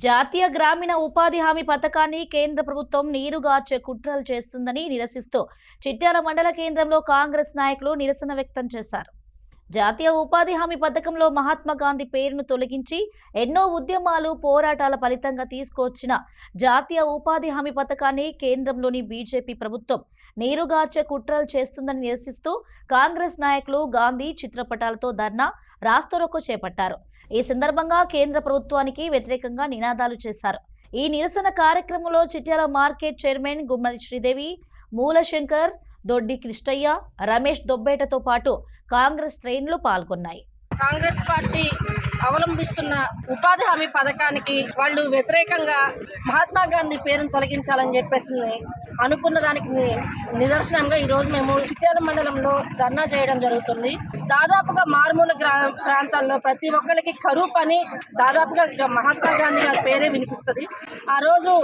జాతీయ గ్రామీణ ఉపాధి హామీ పథకాన్ని కేంద్ర ప్రభుత్వం నీరుగార్చే కుట్రలు చేస్తుందని నిరసిస్తూ చిట్యాల మండల కేంద్రంలో కాంగ్రెస్ నాయకులు నిరసన వ్యక్తం చేశారు. జాతీయ ఉపాధి హామీ పథకంలో మహాత్మా గాంధీ పేరును తొలగించి ఎన్నో ఉద్యమాలు పోరాటాల ఫలితంగా తీసుకొచ్చిన జాతీయ ఉపాధి హామీ పథకాన్ని కేంద్రంలోని బీజేపీ ప్రభుత్వం నీరుగార్చే కుట్రలు చేస్తుందని నిరసిస్తూ కాంగ్రెస్ నాయకులు గాంధీ చిత్రపటాలతో ధర్నా రాస్తారోకో చేపట్టారు. ఈ సందర్భంగా కేంద్ర ప్రభుత్వానికి వ్యతిరేకంగా నినాదాలు చేశారు. ఈ నిరసన కార్యక్రమంలో చిట్యాల మార్కెట్ చైర్మన్ గుమ్మడి శ్రీదేవి, మూలశంకర్, దొడ్డి కృష్ణయ్య, రమేష్ దొబ్బేటతో పాటు కాంగ్రెస్ శ్రేణులు పాల్గొన్నాయి. కాంగ్రెస్ పార్టీ అవలంబిస్తున్న ఉపాధి హామీ పథకానికి వాళ్ళు వ్యతిరేకంగా మహాత్మా గాంధీ పేరును తొలగించాలని చెప్పేసి అనుకున్న దానికి నిదర్శనంగా ఈరోజు మేము చిట్యాల మండలంలో ధర్నా చేయడం జరుగుతుంది. దాదాపుగా మారుమూల ప్రాంతాల్లో ప్రతి ఒక్కరికి కరువు పని దాదాపుగా మహాత్మా గాంధీ గారి పేరే వినిపిస్తుంది. ఆ రోజు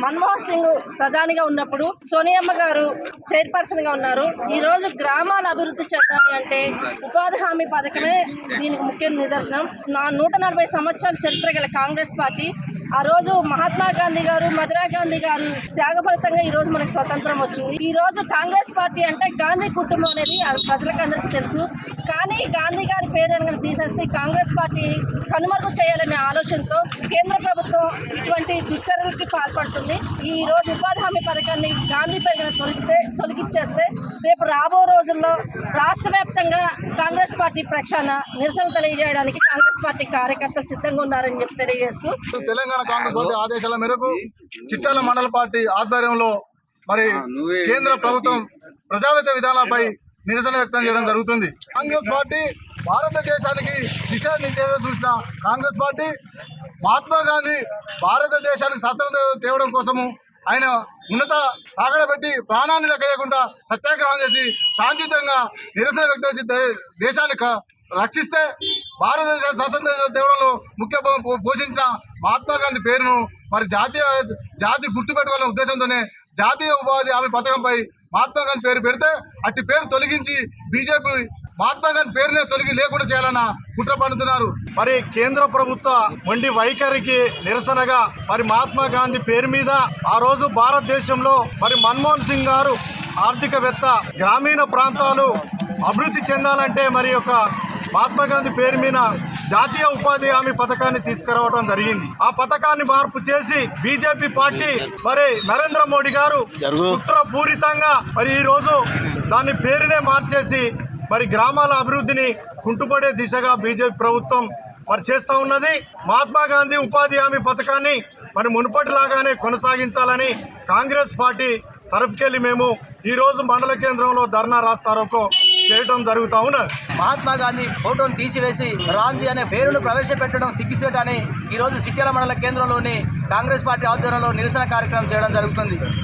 మన్మోహన్ సింగ్ ప్రధానిగా ఉన్నప్పుడు సోనియమ్మ గారు చైర్పర్సన్గా ఉన్నారు. ఈరోజు గ్రామాల అభివృద్ధి చెందాలి అంటే ఉపాధి హామీ పథకమే దీనికి ముఖ్య నిదర్శనం. 140 సంవత్సరాల చరిత్ర గల కాంగ్రెస్ పార్టీ ఆ రోజు మహాత్మా గాంధీ గారు, మధురా గాంధీ గారు త్యాగ ఫలితంగా ఈ రోజు మనకు స్వతంత్రం వచ్చింది. ఈ రోజు కాంగ్రెస్ పార్టీ అంటే గాంధీ కుటుంబం అనేది ప్రజలకు అందరికీ తెలుసు. కానీ గాంధీ గారి పేరు తీసేస్తే కాంగ్రెస్ పార్టీ కనుమరుగు చేయాలనే ఆలోచనతో కేంద్ర ప్రభుత్వం ఇటువంటి దుశ్చర్యలకి పాల్పడుతుంది. ఈ రోజు ఉపాధి హామీ పథకాన్ని గాంధీ పేరును తొలగించేస్తే రేపు రాబో రోజుల్లో రాష్ట్ర వ్యాప్తంగా కాంగ్రెస్ పార్టీ పక్షాన నిరసన తెలియజేయడానికి కాంగ్రెస్ పార్టీ కార్యకర్తలు సిద్ధంగా ఉన్నారని చెప్పి తెలియజేస్తూ తెలంగాణ కాంగ్రెస్ పార్టీ ఆదేశాల మేరకు చిట్యాల మండల పార్టీ ఆధ్వర్యంలో మరి కేంద్ర ప్రభుత్వం ప్రజావేత్త విధానాలపై నిరసన వ్యక్తం చేయడం జరుగుతుంది. కాంగ్రెస్ పార్టీ భారతదేశానికి దిశానిర్దేశం చూసిన కాంగ్రెస్ పార్టీ మహాత్మా గాంధీ భారతదేశానికి స్వాతంత్రం తేవడం కోసము ఆయన ఉన్నత తాగడ పెట్టి ప్రాణాన్ని లెక్కలేకుండా సత్యాగ్రహం చేసి శాంతియుతంగా నిరసన వ్యక్తం చేసి దేశాన్ని రక్షిస్తే భారతదేశ స్వాతంత్రం తేవడంలో ముఖ్య పోషించిన మహాత్మా గాంధీ పేరును మరి జాతి గుర్తుపెట్టుకోవాలనే ఉద్దేశంతోనే జాతీయ ఉపాధి హామీ పథకంపై మహాత్మా గాంధీ పేరు పెడితే అట్టి పేరు తొలగించి బీజేపీ మహాత్మా గాంధీ పేరునే లేకుండా చేయాలన్న కుట్ర పన్నుతున్నారు. మరి కేంద్ర ప్రభుత్వ మొండి వైఖరికి నిరసనగా మరి మహాత్మా గాంధీ పేరు మీద ఆ రోజు భారతదేశంలో మరి మన్మోహన్ సింగ్ గారు ఆర్థికవేత్త గ్రామీణ ప్రాంతాలు అభివృద్ధి చెందాలంటే మరి ఒక మహాత్మా గాంధీ పేరు మీద జాతీయ ఉపాధి హామీ పథకాన్ని తీసుకురావడం జరిగింది. ఆ పథకాన్ని మార్పు చేసి బీజేపీ పార్టీ మరి నరేంద్ర మోడీ గారు కుట్రపూరితంగా మరి ఈ రోజు దాని పేరునే మార్చేసి మరి గ్రామాల అభివృద్ధిని కుంటుపడే దిశగా బీజేపీ ప్రభుత్వం మరి చేస్తూ ఉన్నది. మహాత్మా గాంధీ ఉపాధి హామీ పథకాన్ని మరి మునుపటిలాగానే కొనసాగించాలని కాంగ్రెస్ పార్టీ తరఫుకెళ్ళి మేము ఈరోజు మండల కేంద్రంలో ధర్నా రాస్తారోకో చేయడం జరుగుతూ ఉన్నది. మహాత్మా గాంధీ ఫోటోను తీసివేసి రామ్జీ అనే పేరును ప్రవేశపెట్టడం సిగ్గుసేట్ అని ఈరోజు చిట్యాల మండల కేంద్రంలోని కాంగ్రెస్ పార్టీ ఆధ్వర్యంలో నిరసన కార్యక్రమం చేయడం జరుగుతుంది.